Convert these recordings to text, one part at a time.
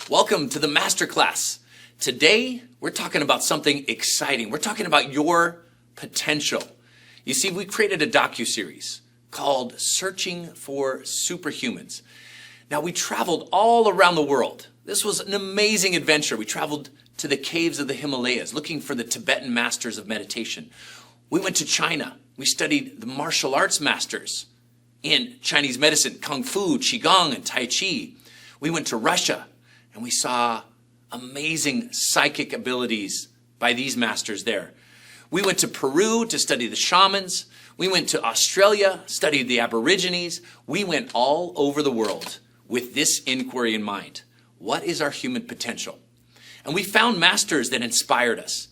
Welcome to the Masterclass. Today, we're talking about something exciting. We're talking about your potential. You see, we created a docuseries called Searching for Superhumans. Now, we traveled all around the world. This was an amazing adventure. We traveled to the caves of the Himalayas, looking for the Tibetan masters of meditation. We went to China. We studied the martial arts masters in Chinese medicine, Kung Fu, Qigong, and Tai Chi. We went to Russia, and we saw amazing psychic abilities by these masters there. We went to Peru to study the shamans. We went to Australia, studied the Aborigines. We went all over the world with this inquiry in mind. What is our human potential? And we found masters that inspired us.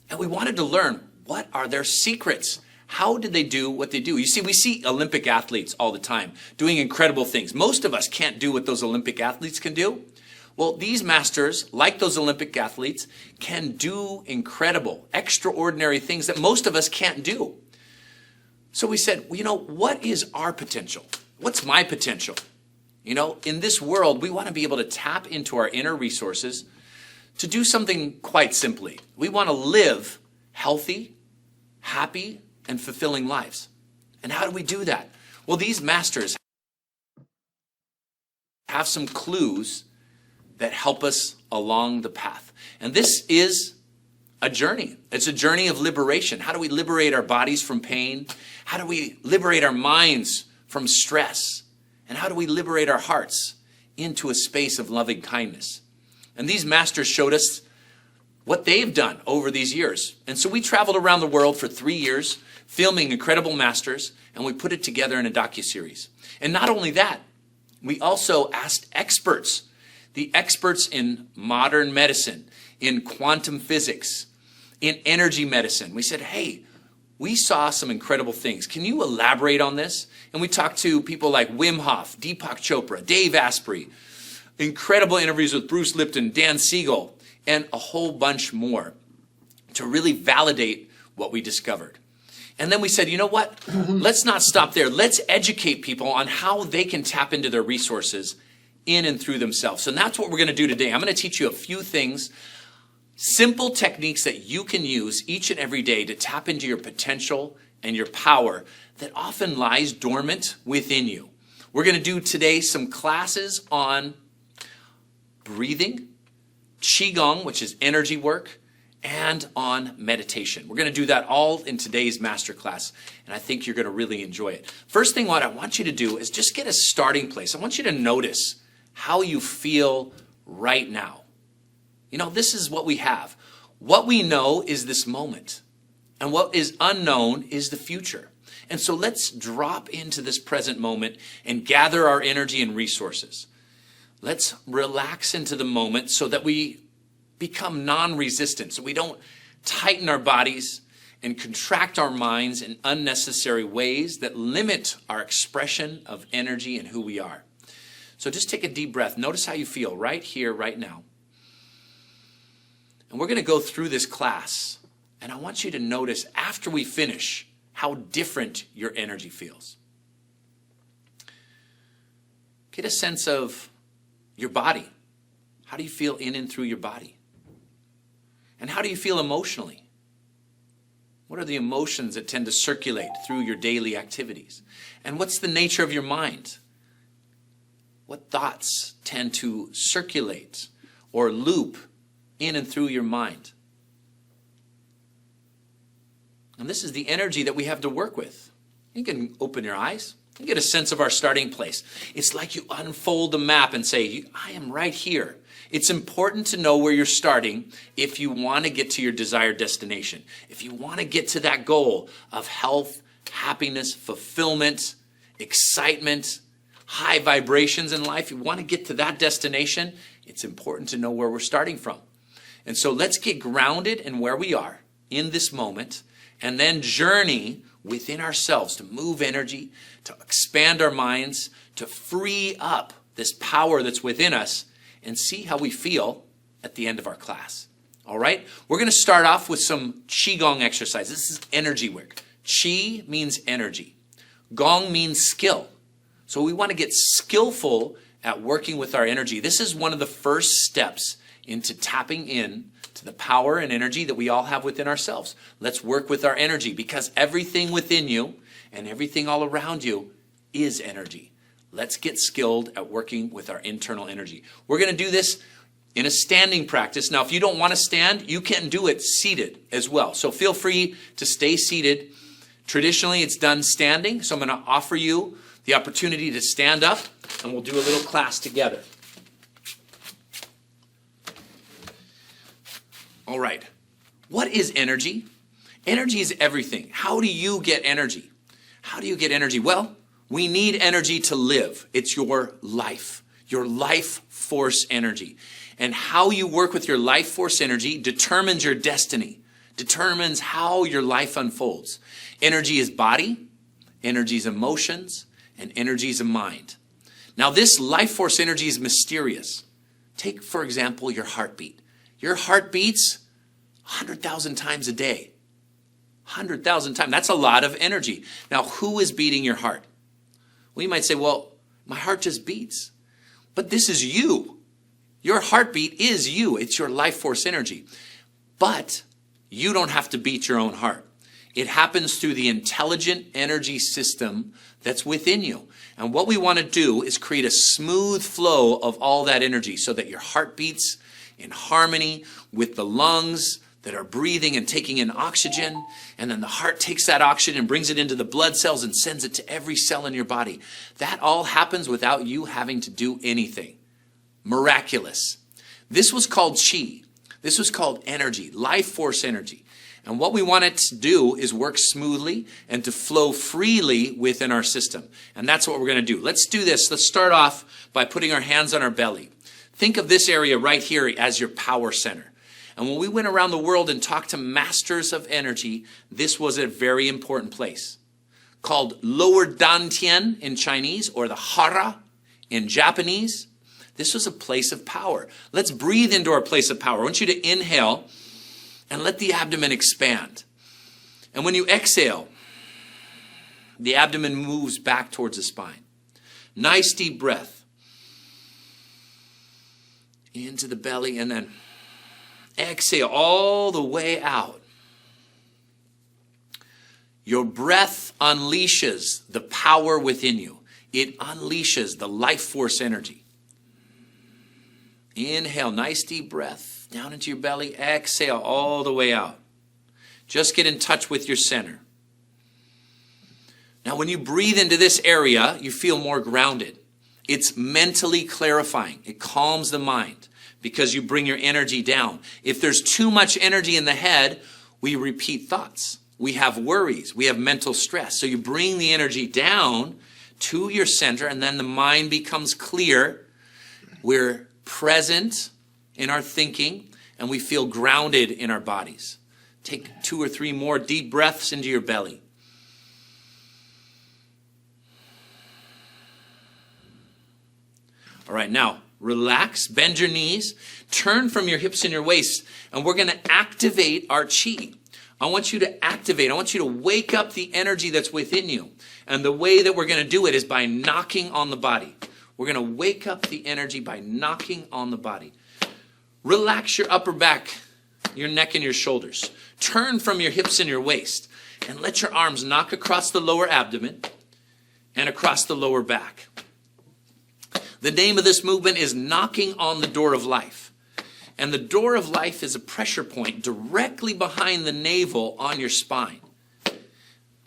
And we wanted to learn, what are their secrets? How did they do what they do? You see, we see Olympic athletes all the time doing incredible things. Most of us can't do what those Olympic athletes can do. Well, these masters, like those Olympic athletes, can do incredible, extraordinary things that most of us can't do. So we said, well, what is our potential? What's my potential? In this world, we want to be able to tap into our inner resources to do something quite simply. We want to live healthy, happy, and fulfilling lives. And how do we do that? Well, these masters have some clues that help us along the path. And this is a journey. It's a journey of liberation. How do we liberate our bodies from pain? How do we liberate our minds from stress? And how do we liberate our hearts into a space of loving kindness? And these masters showed us what they've done over these years. And so we traveled around the world for 3 years, filming incredible masters, and we put it together in a docuseries. And not only that, we also asked experts, the experts in modern medicine, in quantum physics, in energy medicine. We said, hey, we saw some incredible things. Can you elaborate on this? And we talked to people like Wim Hof, Deepak Chopra, Dave Asprey, incredible interviews with Bruce Lipton, Dan Siegel, and a whole bunch more to really validate what we discovered. And then we said, you know what? Let's not stop there. Let's educate people on how they can tap into their resources in and through themselves. And that's what we're going to do today. I'm going to teach you a few things, simple techniques that you can use each and every day to tap into your potential and your power that often lies dormant within you. We're going to do today some classes on breathing, Qigong, which is energy work, and on meditation. We're going to do that all in today's masterclass, and I think you're going to really enjoy it. First thing what I want you to do is just get a starting place. I want you to notice how you feel right now. This is what we have. What we know is this moment, and what is unknown is the future. And so let's drop into this present moment and gather our energy and resources. Let's relax into the moment so that we become non-resistant, so we don't tighten our bodies and contract our minds in unnecessary ways that limit our expression of energy and who we are. So just take a deep breath. Notice how you feel right here, right now. And we're going to go through this class, and I want you to notice after we finish how different your energy feels. Get a sense of your body. How do you feel in and through your body? And how do you feel emotionally? What are the emotions that tend to circulate through your daily activities? And what's the nature of your mind? What thoughts tend to circulate or loop in and through your mind? And this is the energy that we have to work with. You can open your eyes and get a sense of our starting place. It's like you unfold the map and say, I am right here. It's important to know where you're starting if you want to get to your desired destination. If you want to get to that goal of health, happiness, fulfillment, excitement, high vibrations in life, you want to get to that destination, it's important to know where we're starting from. And so let's get grounded in where we are in this moment and then journey within ourselves to move energy, to expand our minds, to free up this power that's within us and see how we feel at the end of our class. All right? We're going to start off with some Qigong exercises. This is energy work. Qi means energy. Gong means skill. So we want to get skillful at working with our energy. This is one of the first steps into tapping in to the power and energy that we all have within ourselves. Let's work with our energy, because everything within you and everything all around you is energy. Let's get skilled at working with our internal energy. We're going to do this in a standing practice. Now, if you don't want to stand, you can do it seated as well. So feel free to stay seated. Traditionally, it's done standing. So I'm going to offer you the opportunity to stand up, and we'll do a little class together. All right. What is energy? Energy is everything. How do you get energy? How do you get energy? Well, we need energy to live. It's your life force energy. And how you work with your life force energy determines your destiny, determines how your life unfolds. Energy is body, energy is emotions, and energy is a mind. Now, this life force energy is mysterious. Take, for example, your heartbeat. Your heart beats 100,000 times a day. 100,000 times. That's a lot of energy. Now, who is beating your heart? Well, you might say, well, my heart just beats. But this is you. Your heartbeat is you. It's your life force energy. But you don't have to beat your own heart. It happens through the intelligent energy system that's within you. And what we want to do is create a smooth flow of all that energy so that your heart beats in harmony with the lungs that are breathing and taking in oxygen. And then the heart takes that oxygen and brings it into the blood cells and sends it to every cell in your body. That all happens without you having to do anything. Miraculous. This was called chi. This was called energy, life force energy. And what we want it to do is work smoothly and to flow freely within our system. And that's what we're going to do. Let's do this. Let's start off by putting our hands on our belly. Think of this area right here as your power center. And when we went around the world and talked to masters of energy, this was a very important place. Called lower dantian in Chinese, or the hara in Japanese. This was a place of power. Let's breathe into our place of power. I want you to inhale and let the abdomen expand. And when you exhale, the abdomen moves back towards the spine. Nice deep breath. Into the belly, and then exhale all the way out. Your breath unleashes the power within you. It unleashes the life force energy. Inhale, nice deep breath down into your belly. Exhale all the way out. Just get in touch with your center. Now, when you breathe into this area, you feel more grounded. It's mentally clarifying. It calms the mind because you bring your energy down. If there's too much energy in the head, we repeat thoughts. We have worries. We have mental stress. So you bring the energy down to your center, and then the mind becomes clear. We're present in our thinking, and we feel grounded in our bodies. Take 2 or 3 more deep breaths into your belly. All right, now relax, bend your knees, turn from your hips and your waist, and we're going to activate our chi. I want you to activate. I want you to wake up the energy that's within you. And the way that we're going to do it is by knocking on the body. We're going to wake up the energy by knocking on the body. Relax your upper back, your neck and your shoulders. Turn from your hips and your waist, and let your arms knock across the lower abdomen and across the lower back. The name of this movement is knocking on the door of life. And the door of life is a pressure point directly behind the navel on your spine.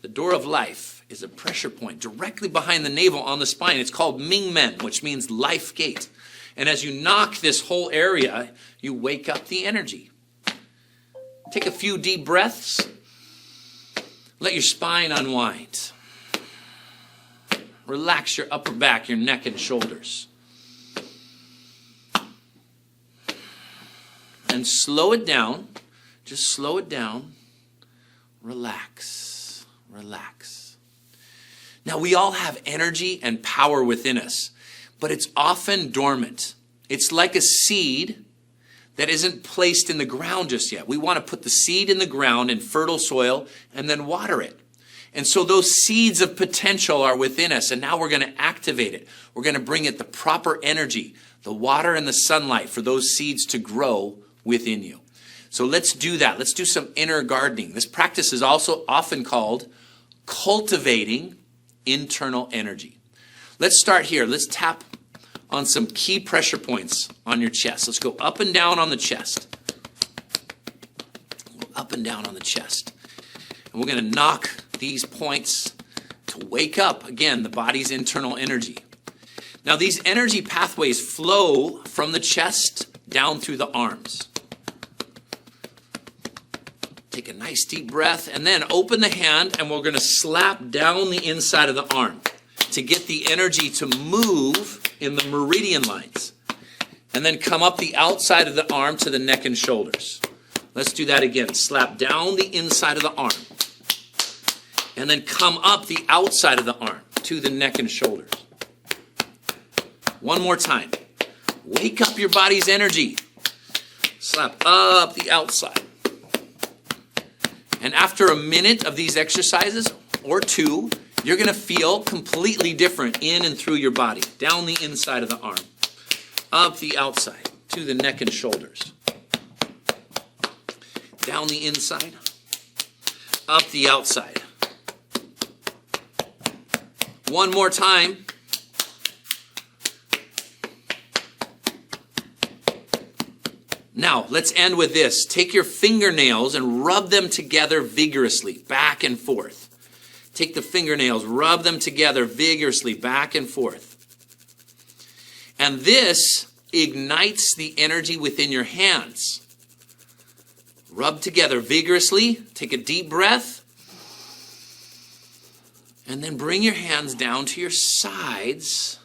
The door of life is a pressure point directly behind the navel on the spine. It's called Ming Men, which means life gate. And as you knock this whole area, you wake up the energy. Take a few deep breaths. Let your spine unwind. Relax your upper back, your neck and shoulders. And slow it down. Just slow it down. Relax. Relax. Now, we all have energy and power within us, but it's often dormant. It's like a seed that isn't placed in the ground just yet. We want to put the seed in the ground in fertile soil and then water it. And so those seeds of potential are within us, and now we're going to activate it. We're going to bring it the proper energy, the water and the sunlight for those seeds to grow within you. So let's do that. Let's do some inner gardening. This practice is also often called cultivating internal energy. Let's start here. Let's tap on some key pressure points on your chest. Let's go up and down on the chest. Up and down on the chest. And we're going to knock these points to wake up, again, the body's internal energy. Now, these energy pathways flow from the chest down through the arms. Take a nice deep breath and then open the hand, and we're going to slap down the inside of the arm to get the energy to move in the meridian lines, and then come up the outside of the arm to the neck and shoulders. Let's do that again. Slap down the inside of the arm, and then come up the outside of the arm to the neck and shoulders. One more time. Wake up your body's energy. Slap up the outside. And after a minute of these exercises, or two, you're going to feel completely different in and through your body. Down the inside of the arm. Up the outside to the neck and shoulders. Down the inside. Up the outside. One more time. Now, let's end with this. Take your fingernails and rub them together vigorously, back and forth. Take the fingernails, rub them together vigorously, back and forth. And this ignites the energy within your hands. Rub together vigorously. Take a deep breath. And then bring your hands down to your sides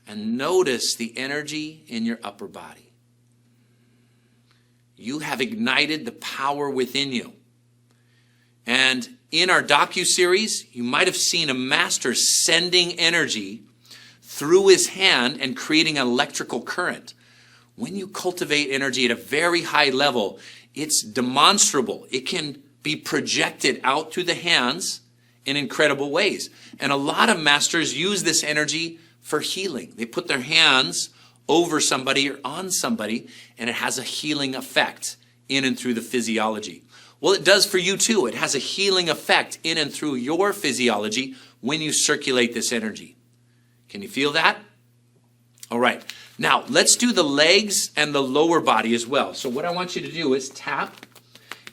and notice the energy in your upper body. You have ignited the power within you. And in our docu-series, you might have seen a master sending energy through his hand and creating an electrical current. When you cultivate energy at a very high level, it's demonstrable. It can be projected out through the hands in incredible ways. And a lot of masters use this energy for healing. They put their hands over somebody or on somebody, and it has a healing effect in and through the physiology. Well, it does for you too. It has a healing effect in and through your physiology when you circulate this energy. Can you feel that? All right. Now, let's do the legs and the lower body as well. So what I want you to do is tap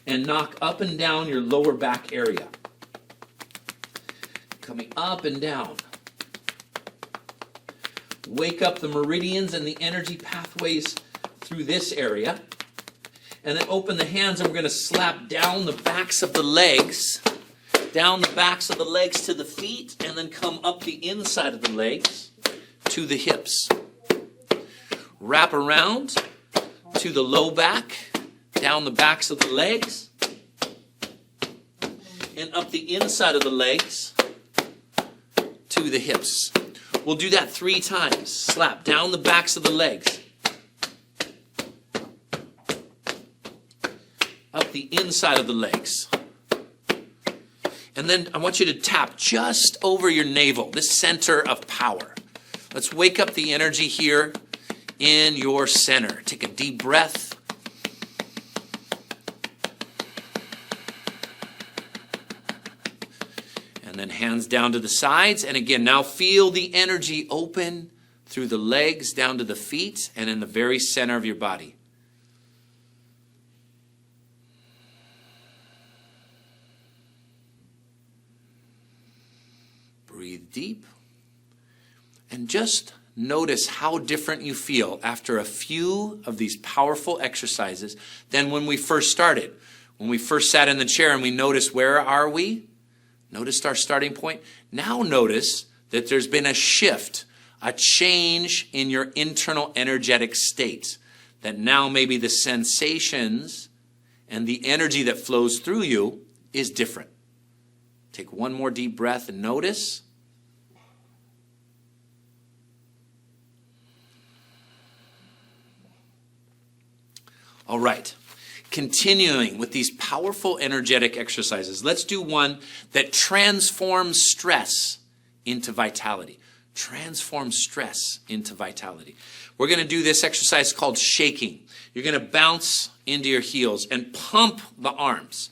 and knock up and down your lower back area. Coming up and down. Wake up the meridians and the energy pathways through this area. And then open the hands, and we're going to slap down the backs of the legs. Down the backs of the legs to the feet, and then come up the inside of the legs to the hips. Wrap around to the low back, down the backs of the legs, and up the inside of the legs to the hips. We'll do that 3 times. Slap down the backs of the legs. Up the inside of the legs. And then I want you to tap just over your navel, this center of power. Let's wake up the energy here in your center. Take a deep breath. And then hands down to the sides. And again, now feel the energy open through the legs down to the feet and in the very center of your body. Breathe deep. And just notice how different you feel after a few of these powerful exercises than when we first started. When we first sat in the chair and we noticed, where are we? Noticed our starting point. Now notice that there's been a shift, a change in your internal energetic state. That now maybe the sensations and the energy that flows through you is different. Take one more deep breath and notice. All right. continuing with these powerful energetic exercises. Let's do one that transforms stress into vitality. Transform stress into vitality. We're going to do this exercise called shaking. You're going to bounce into your heels and pump the arms.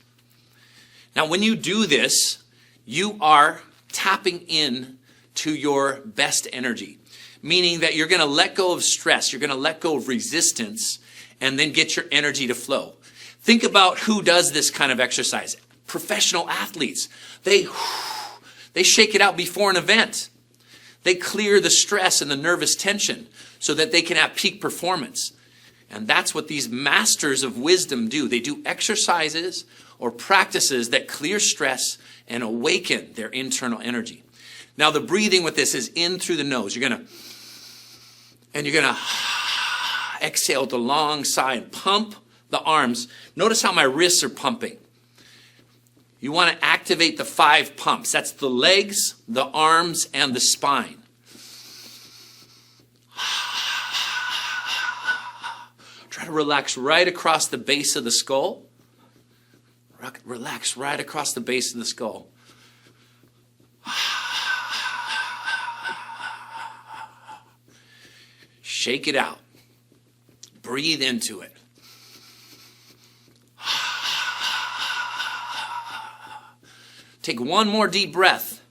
Now, when you do this, you are tapping in to your best energy, meaning that you're going to let go of stress, you're going to let go of resistance, and then get your energy to flow. Think about who does this kind of exercise. Professional athletes. They shake it out before an event. They clear the stress and the nervous tension so that they can have peak performance. And that's what these masters of wisdom do. They do exercises or practices that clear stress and awaken their internal energy. Now, the breathing with this is in through the nose. You're going to exhale with a long sigh and pump the arms. Notice how my wrists are pumping. You want to activate the 5 pumps. That's the legs, the arms, and the spine. Try to relax right across the base of the skull. Relax right across the base of the skull. Shake it out. Breathe into it. Take one more deep breath.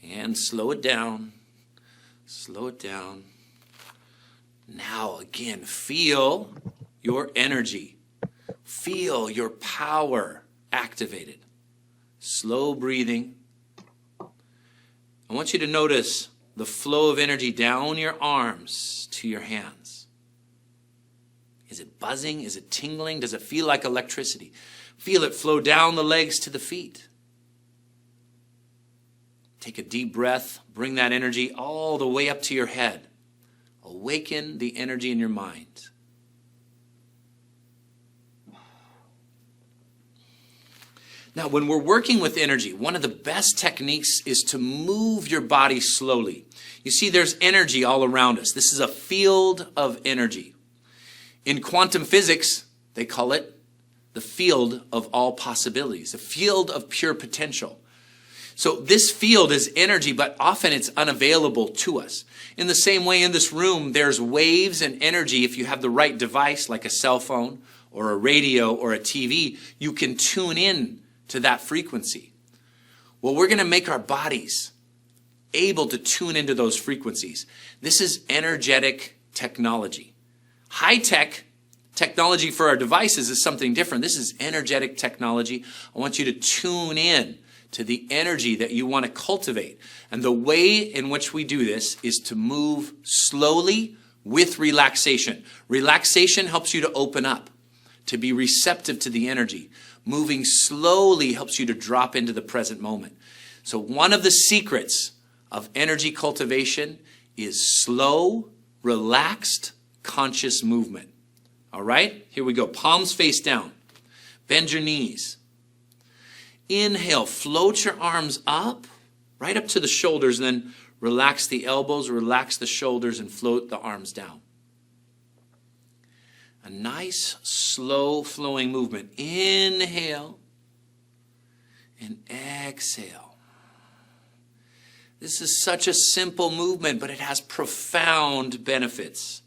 And slow it down. Slow it down. Now again, feel your energy. Feel your power activated. Slow breathing. I want you to notice the flow of energy down your arms to your hands. Is it buzzing? Is it tingling? Does it feel like electricity? Feel it flow down the legs to the feet. Take a deep breath. Bring that energy all the way up to your head. Awaken the energy in your mind. Now, when we're working with energy, one of the best techniques is to move your body slowly. You see, there's energy all around us. This is a field of energy. In quantum physics, they call it the field of all possibilities, a field of pure potential. So this field is energy, but often it's unavailable to us. In the same way, in this room, there's waves and energy. If you have the right device, like a cell phone or a radio or a TV, you can tune in to that frequency. Well, we're going to make our bodies able to tune into those frequencies. This is energetic technology. High-tech technology for our devices is something different. This is energetic technology. I want you to tune in to the energy that you want to cultivate. And the way in which we do this is to move slowly with relaxation. Relaxation helps you to open up, to be receptive to the energy. Moving slowly helps you to drop into the present moment. So one of the secrets of energy cultivation is slow, relaxed, conscious movement. All right, here we go. Palms face down. Bend your knees. Inhale, float your arms up, right up to the shoulders, and then relax the elbows, relax the shoulders, and float the arms down. A nice, slow flowing movement. Inhale and exhale. This is such a simple movement, but it has profound benefits.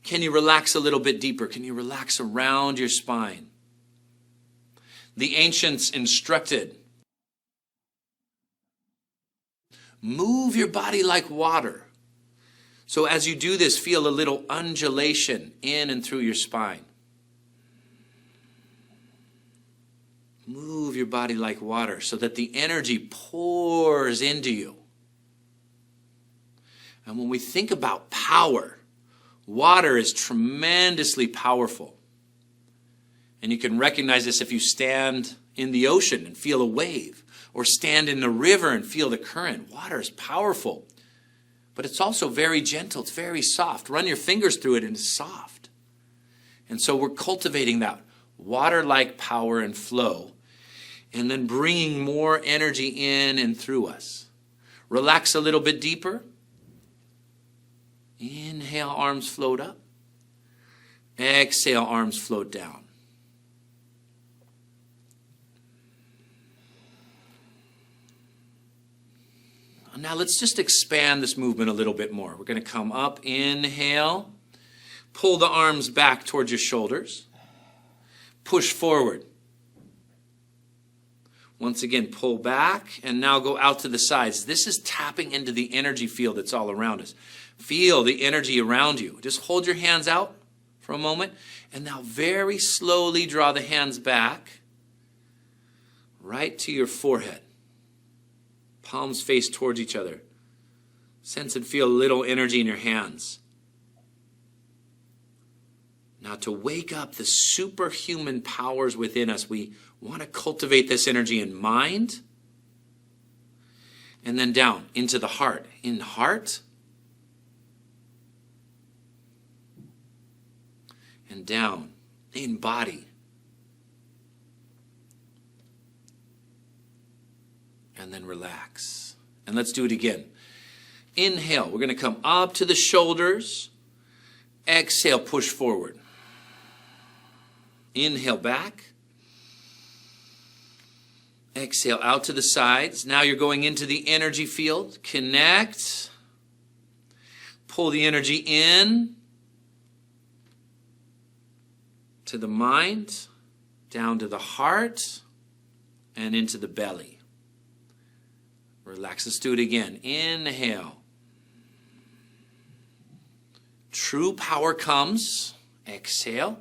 Can you relax a little bit deeper? Can you relax around your spine? The ancients instructed, move your body like water. So as you do this, feel a little undulation in and through your spine. Move your body like water so that the energy pours into you. And when we think about power, water is tremendously powerful. And you can recognize this if you stand in the ocean and feel a wave, or stand in the river and feel the current. Water is powerful, but it's also very gentle. It's very soft. Run your fingers through it and it's soft. And so we're cultivating that water-like power and flow, and then bringing more energy in and through us. Relax a little bit deeper. Inhale, arms float up. Exhale, arms float down. Now let's just expand this movement a little bit more. We're going to come up, inhale, pull the arms back towards your shoulders, push forward. Once again, pull back, and now go out to the sides. This is tapping into the energy field that's all around us. Feel the energy around you. Just hold your hands out for a moment, and now very slowly draw the hands back right to your forehead. Palms face towards each other. Sense and feel a little energy in your hands. Now, to wake up the superhuman powers within us, we want to cultivate this energy in mind, and then down into the heart. In heart, and down in body, and then relax. And let's do it again. Inhale, we're going to come up to the shoulders. Exhale, push forward. Inhale back. Exhale out to the sides. Now you're going into the energy field. Connect. Pull the energy in to the mind, down to the heart, and into the belly. Relax. Let's do it again. Inhale. True power comes. Exhale.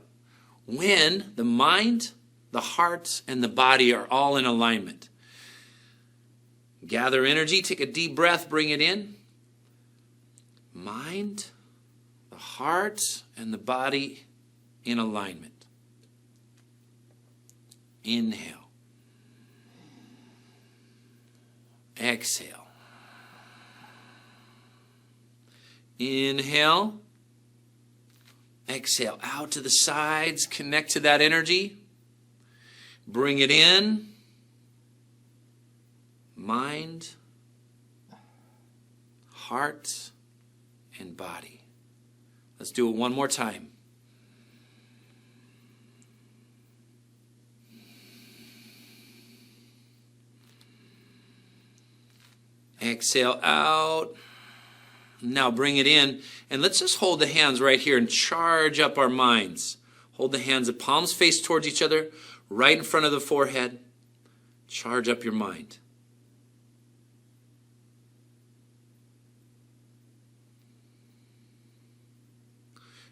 When the mind, the heart, and the body are all in alignment. Gather energy. Take a deep breath. Bring it in. Mind, the heart, and the body in alignment. Inhale. Exhale. Inhale. Exhale out to the sides. Connect to that energy. Bring it in. Mind, heart, and body. Let's do it one more time. Exhale out. Now bring it in. And let's just hold the hands right here and charge up our minds. Hold the hands, the palms face towards each other, right in front of the forehead. Charge up your mind.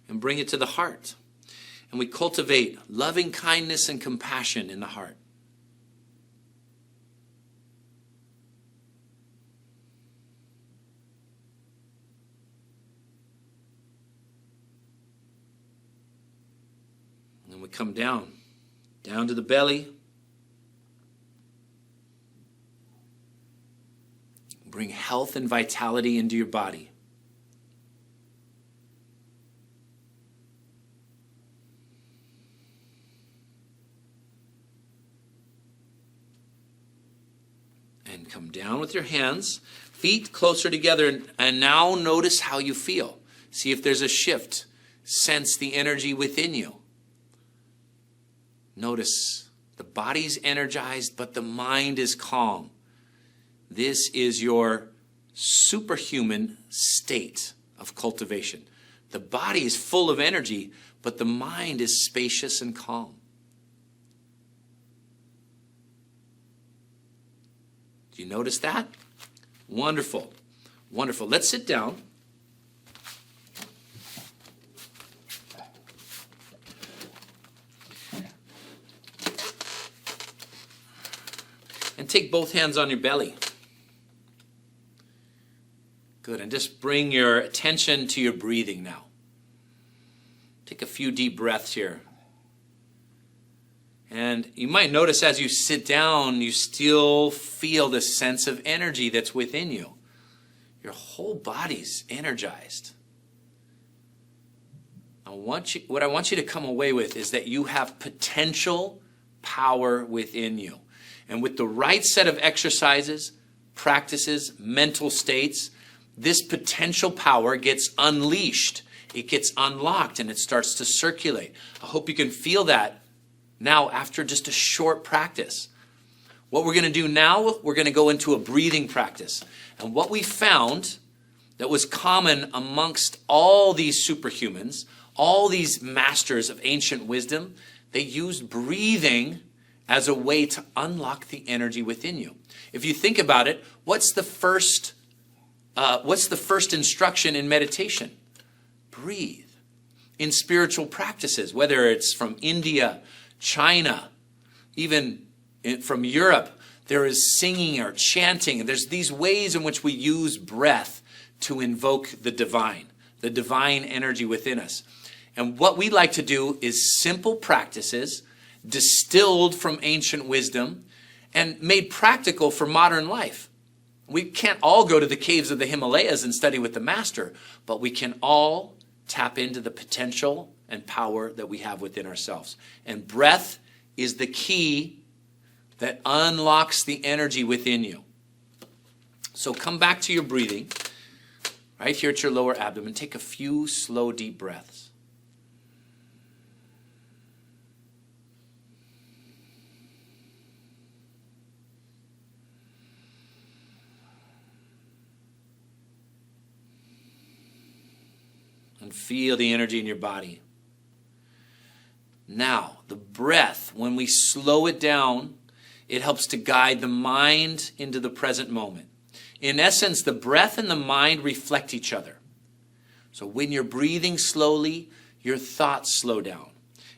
And bring it to the heart. And we cultivate loving kindness and compassion in the heart. And we come down to the belly. Bring health and vitality into your body. And come down with your hands, feet closer together, and now notice how you feel. See if there's a shift. Sense the energy within you. Notice the body's energized, but the mind is calm. This is your superhuman state of cultivation. The body is full of energy, but the mind is spacious and calm. Do you notice that? Wonderful. Wonderful. Let's sit down. And take both hands on your belly. Good. And just bring your attention to your breathing now. Take a few deep breaths here. And you might notice as you sit down, you still feel the sense of energy that's within you. Your whole body's energized. What I want you to come away with is that you have potential power within you. And with the right set of exercises, practices, mental states, this potential power gets unleashed. It gets unlocked and it starts to circulate. I hope you can feel that now after just a short practice. What we're going to do now, we're going to go into a breathing practice. And what we found that was common amongst all these superhumans, all these masters of ancient wisdom, they used breathing as a way to unlock the energy within you. If you think about it, what's the first instruction in meditation? Breathe. In spiritual practices, whether it's from India, China, even from Europe, there is singing or chanting. There's these ways in which we use breath to invoke the divine energy within us. And what we like to do is simple practices distilled from ancient wisdom and made practical for modern life. We can't all go to the caves of the Himalayas and study with the master, but we can all tap into the potential and power that we have within ourselves. And breath is the key that unlocks the energy within you. So come back to your breathing, right here at your lower abdomen. Take a few slow, deep breaths. And feel the energy in your body. Now, the breath, when we slow it down, it helps to guide the mind into the present moment. In essence, the breath and the mind reflect each other. So when you're breathing slowly, your thoughts slow down.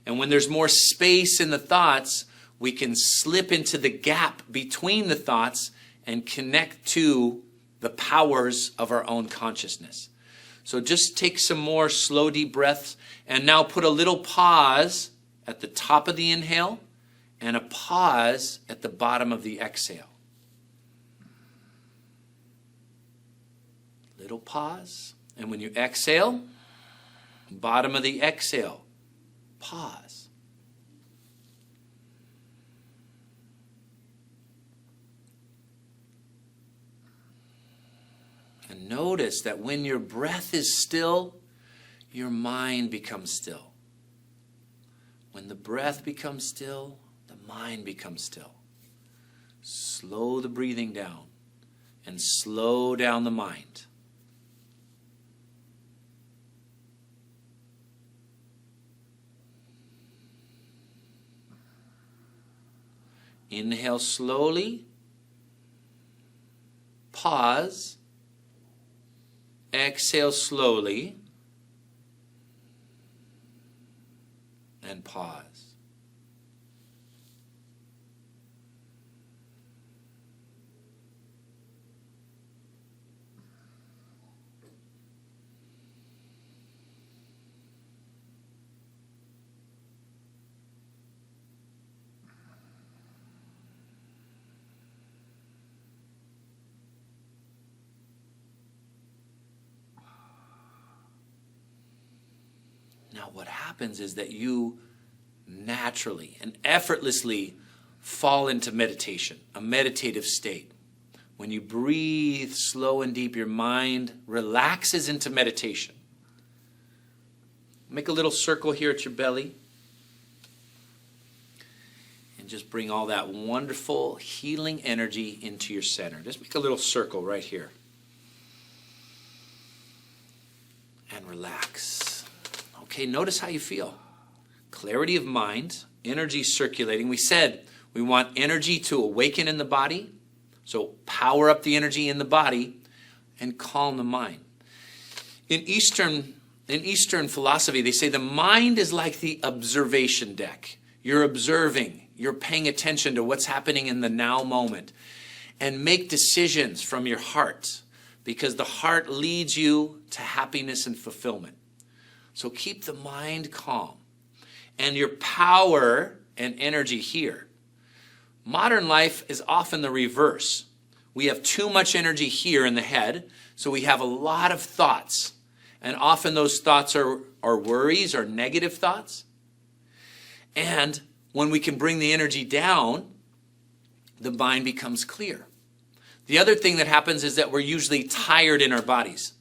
And when there's more space in the thoughts, we can slip into the gap between the thoughts and connect to the powers of our own consciousness. So just take some more slow, deep breaths, and now put a little pause at the top of the inhale and a pause at the bottom of the exhale. Little pause, and when you exhale, bottom of the exhale, pause. And notice that when your breath is still, your mind becomes still. When the breath becomes still, the mind becomes still. Slow the breathing down and slow down the mind. Inhale slowly, pause, exhale slowly, and pause. Now what happens is that you naturally and effortlessly fall into meditation, a meditative state. When you breathe slow and deep, your mind relaxes into meditation. Make a little circle here at your belly. And just bring all that wonderful healing energy into your center. Just make a little circle right here. And relax. Okay, notice how you feel. Clarity of mind, energy circulating. We said we want energy to awaken in the body, so power up the energy in the body and calm the mind. In Eastern philosophy, they say the mind is like the observation deck. You're observing, you're paying attention to what's happening in the now moment, and make decisions from your heart, because the heart leads you to happiness and fulfillment. So keep the mind calm and your power and energy here. Modern life is often the reverse. We have too much energy here in the head, so we have a lot of thoughts. And often those thoughts are worries or negative thoughts. And when we can bring the energy down, the mind becomes clear. The other thing that happens is that we're usually tired in our bodies.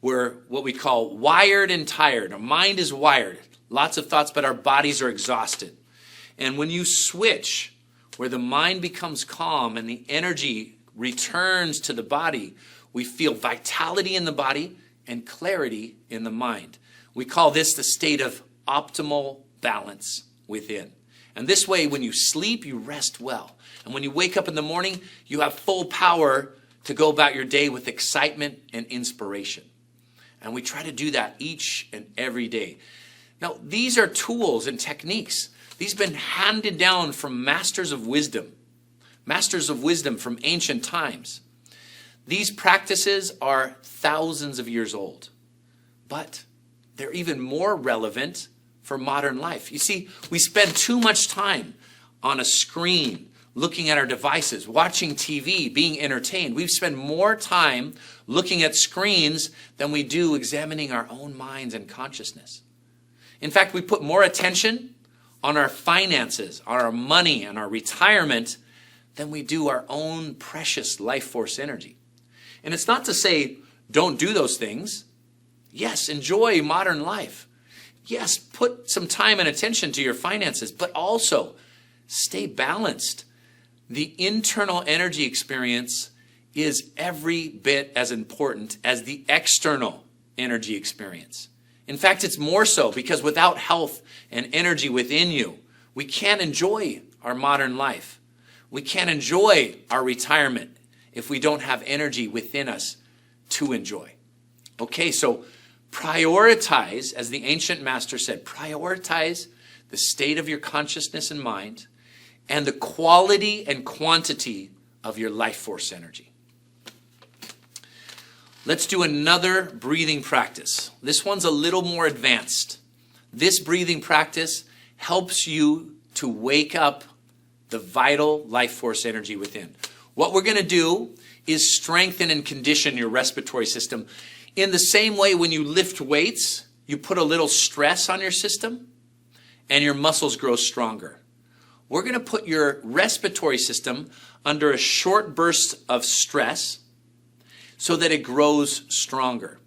We're what we call wired and tired. Our mind is wired, lots of thoughts, but our bodies are exhausted. And when you switch, where the mind becomes calm and the energy returns to the body, we feel vitality in the body and clarity in the mind. We call this the state of optimal balance within. And this way, when you sleep, you rest well. And when you wake up in the morning, you have full power to go about your day with excitement and inspiration. And we try to do that each and every day. Now, these are tools and techniques. These have been handed down from masters of wisdom from ancient times. These practices are thousands of years old, but they're even more relevant for modern life. You see, we spend too much time on a screen, looking at our devices, watching TV, being entertained. We spend more time looking at screens than we do examining our own minds and consciousness. In fact, we put more attention on our finances, on our money, and our retirement than we do our own precious life force energy. And it's not to say don't do those things. Yes, enjoy modern life. Yes, put some time and attention to your finances, but also stay balanced. The internal energy experience is every bit as important as the external energy experience. In fact, it's more so, because without health and energy within you, we can't enjoy our modern life. We can't enjoy our retirement if we don't have energy within us to enjoy. Okay, so prioritize, as the ancient master said, prioritize the state of your consciousness and mind and the quality and quantity of your life force energy. Let's do another breathing practice. This one's a little more advanced. This breathing practice helps you to wake up the vital life force energy within. What we're going to do is strengthen and condition your respiratory system. In the same way, when you lift weights, you put a little stress on your system and your muscles grow stronger. We're going to put your respiratory system under a short burst of stress so that it grows stronger.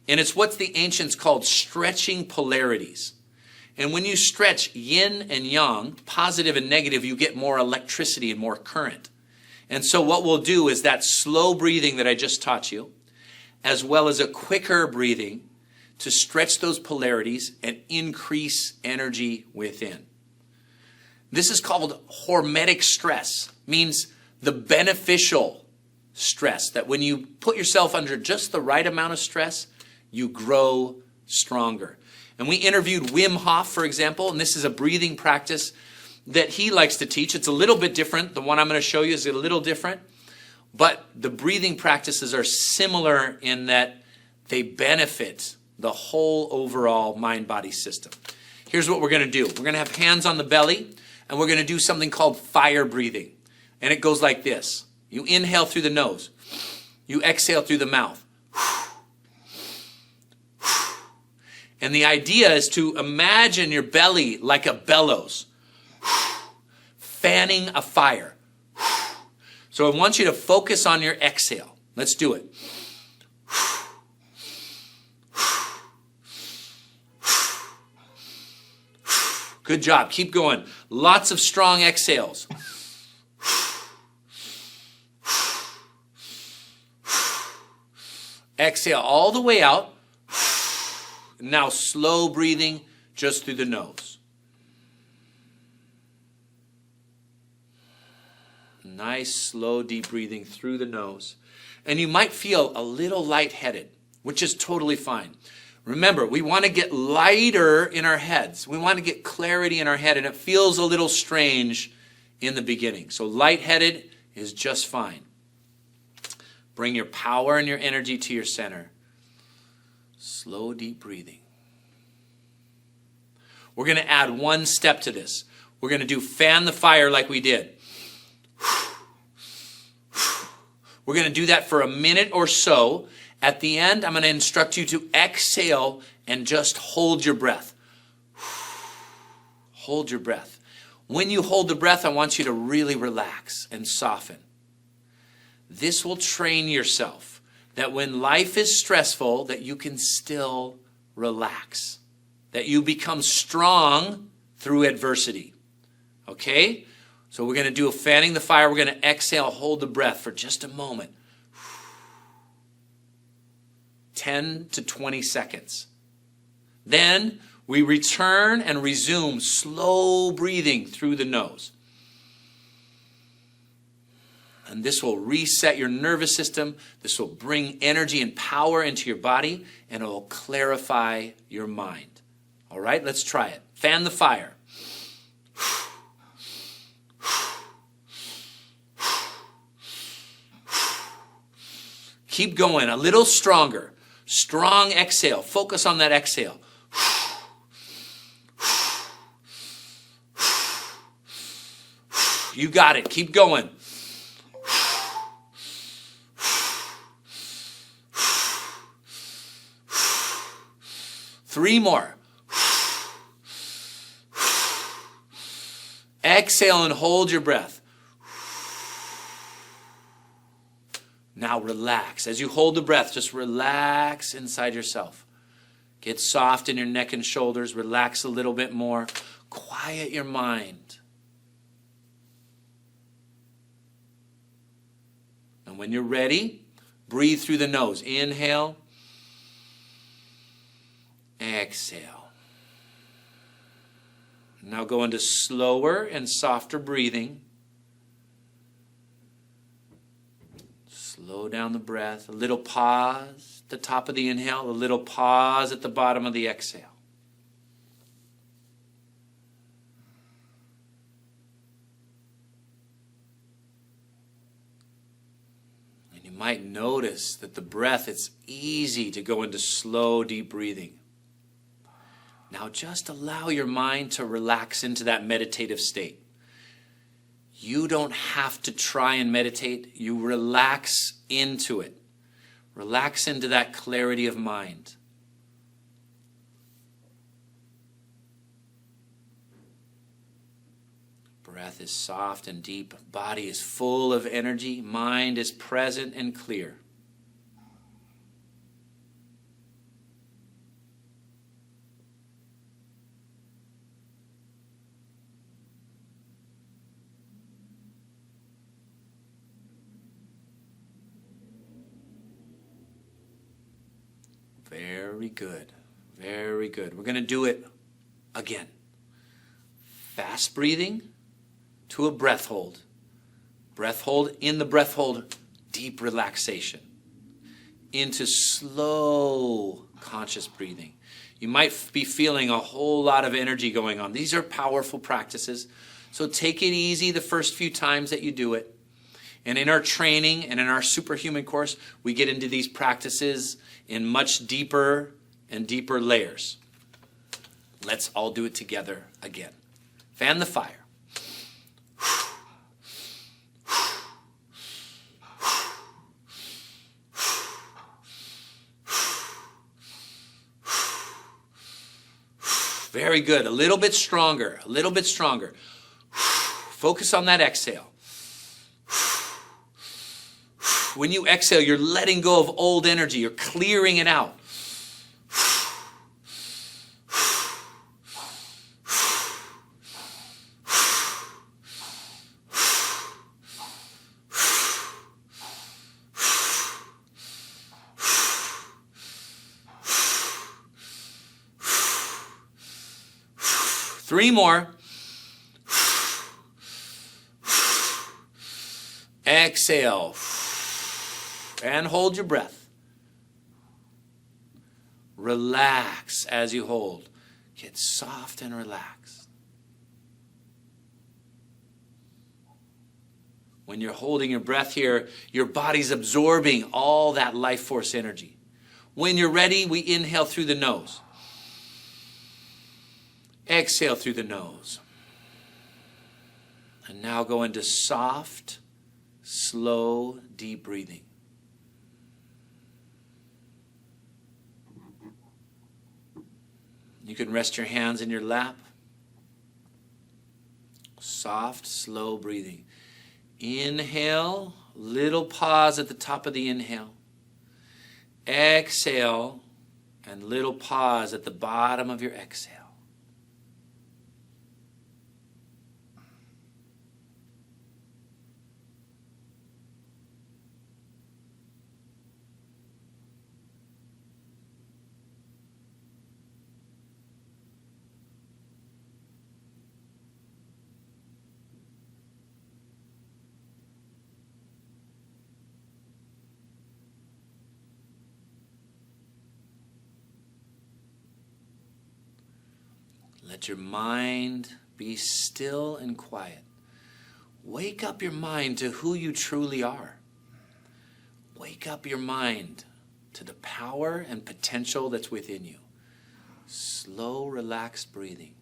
And it's what the ancients called stretching polarities. And when you stretch yin and yang, positive and negative, you get more electricity and more current. And so what we'll do is that slow breathing that I just taught you, as well as a quicker breathing to stretch those polarities and increase energy within. This is called hormetic stress, means the beneficial stress, that when you put yourself under just the right amount of stress, you grow stronger. And we interviewed Wim Hof, for example, and this is a breathing practice that he likes to teach. It's a little bit different. The one I'm going to show you is a little different. But the breathing practices are similar in that they benefit the whole overall mind-body system. Here's what we're going to do. We're going to have hands on the belly, and we're going to do something called fire breathing. And it goes like this. You inhale through the nose. You exhale through the mouth. And the idea is to imagine your belly like a bellows, fanning a fire. So I want you to focus on your exhale. Let's do it. Good job. Keep going. Lots of strong exhales. Exhale all the way out. Now slow breathing just through the nose. Nice, slow, deep breathing through the nose. And you might feel a little lightheaded, which is totally fine. Remember, we want to get lighter in our heads. We want to get clarity in our head, and it feels a little strange in the beginning. So lightheaded is just fine. Bring your power and your energy to your center. Slow, deep breathing. We're going to add one step to this. We're going to do fan the fire like we did. We're going to do that for a minute or so. At the end, I'm going to instruct you to exhale and just hold your breath. Hold your breath. When you hold the breath, I want you to really relax and soften. this will train yourself that when life is stressful, that you can still relax, that you become strong through adversity. Okay? So we're going to do a fanning the fire. We're going to exhale, hold the breath for just a moment. 10 to 20 seconds. Then we return and resume slow breathing through the nose. And this will reset your nervous system. This will bring energy and power into your body, and it will clarify your mind. All right, let's try it. Fan the fire. Keep going, a little stronger. Strong exhale. Focus on that exhale. You got it. Keep going. Three more. Exhale and hold your breath. Now relax. As you hold the breath, just relax inside yourself. Get soft in your neck and shoulders. Relax a little bit more. Quiet your mind. And when you're ready, breathe through the nose. Inhale. Exhale. Now go into slower and softer breathing. Slow down the breath. A little pause at the top of the inhale. A little pause at the bottom of the exhale. And you might notice that the breath, it's easy to go into slow, deep breathing. Now just allow your mind to relax into that meditative state. You don't have to try and meditate. You relax into it. Relax into that clarity of mind. Breath is soft and deep. Body is full of energy. Mind is present and clear. Very good. Very good. We're going to do it again. Fast breathing to a breath hold. Breath hold. In the breath hold, deep relaxation. Into slow conscious breathing. You might be feeling a whole lot of energy going on. These are powerful practices. So take it easy the first few times that you do it. And in our training and in our superhuman course, we get into these practices in much deeper and deeper layers. Let's all do it together again. Fan the fire. Very good. A little bit stronger. A little bit stronger. Focus on that exhale. When you exhale, you're letting go of old energy. You're clearing it out. Three more. Exhale. And hold your breath. Relax as you hold. Get soft and relaxed. When you're holding your breath here, your body's absorbing all that life force energy. When you're ready, we inhale through the nose. Exhale through the nose. And now go into soft, slow, deep breathing. You can rest your hands in your lap. Soft, slow breathing. Inhale, little pause at the top of the inhale. Exhale, and little pause at the bottom of your exhale. Let your mind be still and quiet. Wake up your mind to who you truly are. Wake up your mind to the power and potential that's within you. Slow, relaxed breathing.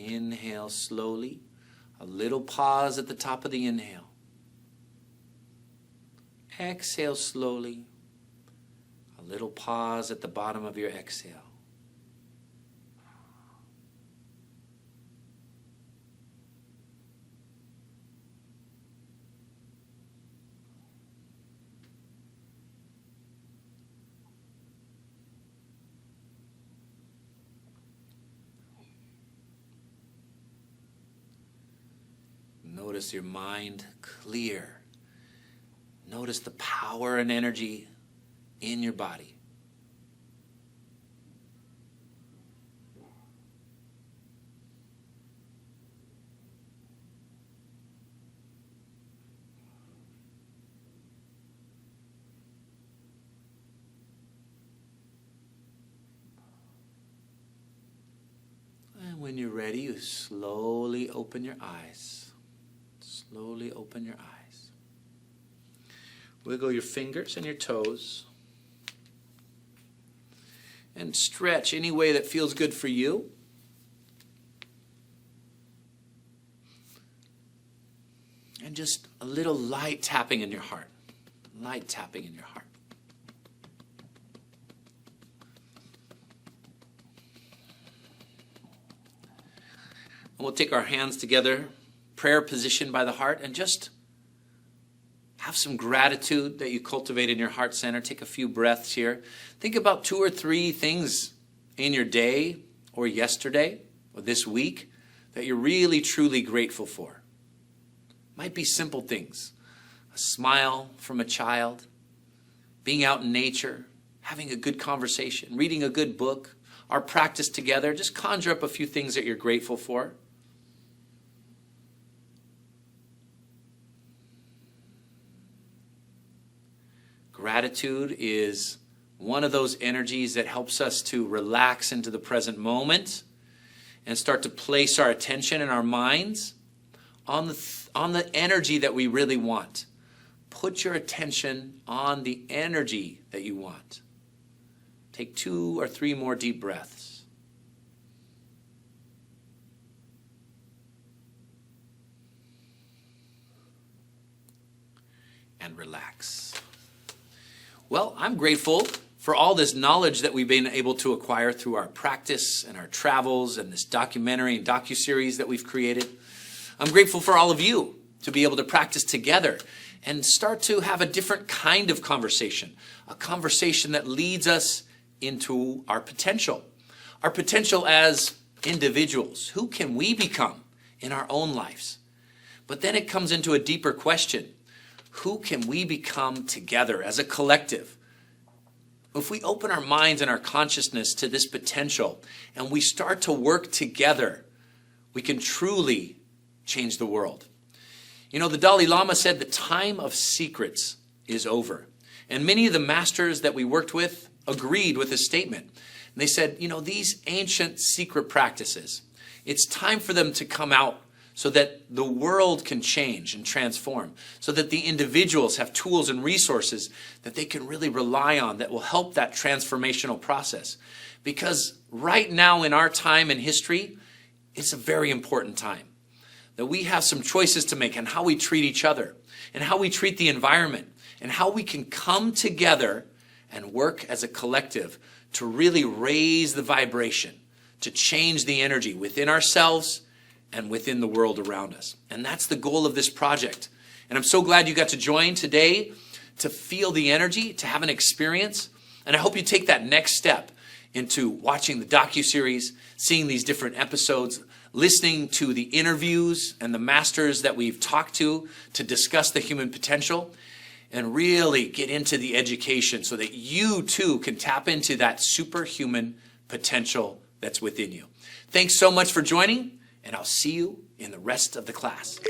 Inhale slowly, a little pause at the top of the inhale. Exhale slowly, a little pause at the bottom of your exhale. Notice your mind clear. Notice the power and energy in your body. And when you're ready, you slowly open your eyes. Slowly open your eyes. Wiggle your fingers and your toes. And stretch any way that feels good for you. And just a little light tapping in your heart. Light tapping in your heart. And we'll take our hands together, prayer position by the heart, and just have some gratitude that you cultivate in your heart center. Take a few breaths here. Think about 2 or 3 things in your day or yesterday or this week that you're really truly grateful for. Might be simple things. A smile from a child, being out in nature, having a good conversation, reading a good book, our practice together. Just conjure up a few things that you're grateful for. Gratitude is one of those energies that helps us to relax into the present moment and start to place our attention and our minds on the energy that we really want. Put your attention on the energy that you want. Take 2 or 3 more deep breaths. And relax. Well, I'm grateful for all this knowledge that we've been able to acquire through our practice and our travels and this documentary and docuseries that we've created. I'm grateful for all of you to be able to practice together and start to have a different kind of conversation, a conversation that leads us into our potential as individuals. Who can we become in our own lives? But then it comes into a deeper question. Who can we become together as a collective? If we open our minds and our consciousness to this potential and we start to work together, we can truly change the world. You know, the Dalai Lama said the time of secrets is over. And many of the masters that we worked with agreed with this statement. And they said, you know, these ancient secret practices, it's time for them to come out so that the world can change and transform, so that the individuals have tools and resources that they can really rely on that will help that transformational process. Because right now in our time in history, it's a very important time that we have some choices to make on how we treat each other and how we treat the environment and how we can come together and work as a collective to really raise the vibration, to change the energy within ourselves and within the world around us. And that's the goal of this project. And I'm so glad you got to join today to feel the energy, to have an experience. And I hope you take that next step into watching the docuseries, seeing these different episodes, listening to the interviews and the masters that we've talked to discuss the human potential, and really get into the education so that you too can tap into that superhuman potential that's within you. Thanks so much for joining, and I'll see you in the rest of the class.